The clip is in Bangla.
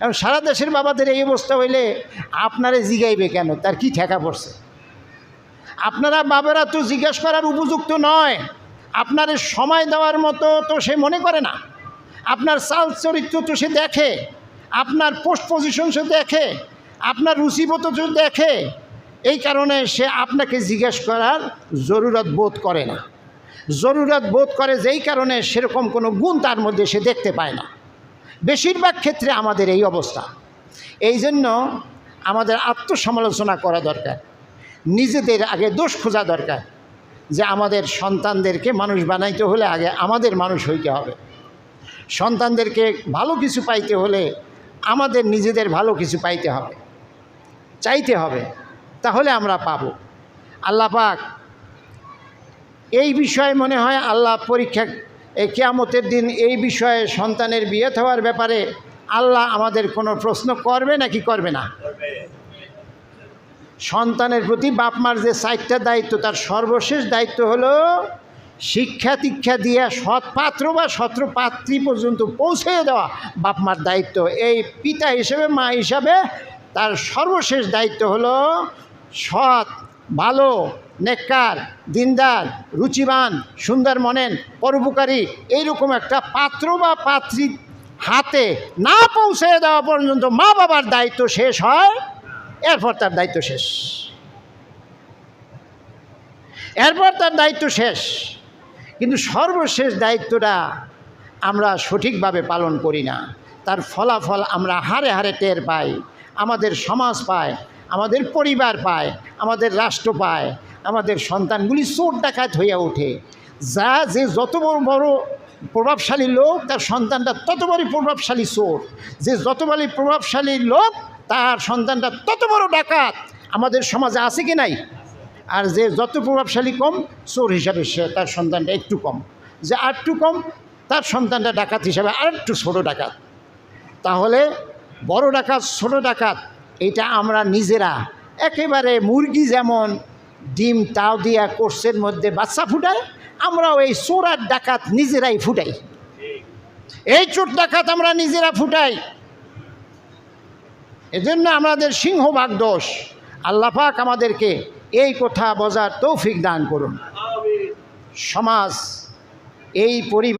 এবং সারা দেশের বাবাদের এই অবস্থা হইলে আপনারে জিগাইবে কেন? তার কি ঠেকা পড়ছে? আপনারা বাবারা তো জিজ্ঞেস করার উপযুক্ত নয়। আপনার সময় দেওয়ার মতো তো সে মনে করে না। আপনার চাল চরিত্র তো সে দেখে, আপনার পোস্ট পজিশন সে দেখে, আপনার রুচিবোধ তো দেখে। এই কারণে সে আপনাকে জিজ্ঞেস করার জরুরত বোধ করে না। জরুরত বোধ করে যেই কারণে সেরকম কোনো গুণ তার মধ্যে সে দেখতে পায় না। বেশিরভাগ ক্ষেত্রে আমাদের এই অবস্থা। এই জন্য আমাদের আত্মসমালোচনা করা দরকার, নিজেদের আগে দোষ খোঁজা দরকার যে আমাদের সন্তানদেরকে মানুষ বানাইতে হলে আগে আমাদের মানুষ হইতে হবে। সন্তানদেরকে ভালো কিছু পাইতে হলে আমাদের নিজেদের ভালো কিছু পাইতে হবে, চাইতে হবে, তাহলে আমরা পাব। আল্লাহ পাক এই বিষয়ে মনে হয় আল্লাহ পরীক্ষা, এই কিয়ামতের দিন এই বিষয়ে সন্তানের বিয়ে হওয়ার ব্যাপারে আল্লাহ আমাদের কোনো প্রশ্ন করবে নাকি করবে না? সন্তানের প্রতি বাপ মার যে 4টা দায়িত্ব, তার সর্বশেষ দায়িত্ব হলো শিক্ষা দীক্ষা দিয়ে সৎ পাত্র বা সৎপাত্রী পর্যন্ত পৌঁছে দেওয়া বাপ মার দায়িত্ব। এই পিতা হিসেবে, মা হিসাবে তার সর্বশেষ দায়িত্ব হলো সৎ, ভালো, নেককার, দিনদার, রুচিবান, সুন্দর মনেন, পরোপকারী এইরকম একটা পাত্র বা পাত্রী হাতে না পৌঁছে দেওয়া পর্যন্ত মা বাবার দায়িত্ব শেষ হয়। এরপর তার দায়িত্ব শেষ, এরপর তার দায়িত্ব শেষ। কিন্তু সর্বশেষ দায়িত্বটা আমরা সঠিকভাবে পালন করি না। তার ফলাফল আমরা হারে হারে টের পাই। আমাদের সমাজ পায়, আমাদের পরিবার পায়, আমাদের রাষ্ট্র পায়। আমাদের সন্তানগুলি চোর ডাকাত হইয়া ওঠে। যে যত বড় প্রভাবশালী লোক, তার সন্তানটা তত বড় প্রভাবশালী চোর। যে যত বড় প্রভাবশালী লোক, তার সন্তানটা তত বড় ডাকাত। আমাদের সমাজে আছে কি নাই? আর যে যত প্রভাবশালী কম, চোর হিসাবে সে তার সন্তানটা একটু কম। যে আরেকটু কম, তার সন্তানটা ডাকাত হিসাবে আরেকটু ছোটো ডাকাত। তাহলে বড় ডাকাত ছোট ডাকাত এটা আমরা নিজেরা একেবারে মুরগি যেমন ডিম তাও দিয়া কোর্সের মধ্যে বাচ্চা ফুটায়, আমরাও এই চোর আর ডাকাত নিজেরাই ফুটাই। এই চোর ডাকাত আমরা নিজেরা ফুটাই। এজন্য আমাদের সিংহভাগ দোষ। আল্লাহ পাক আমাদেরকে এই কথা বোঝার তৌফিক দান করুন। সমাজ, এই পরিবার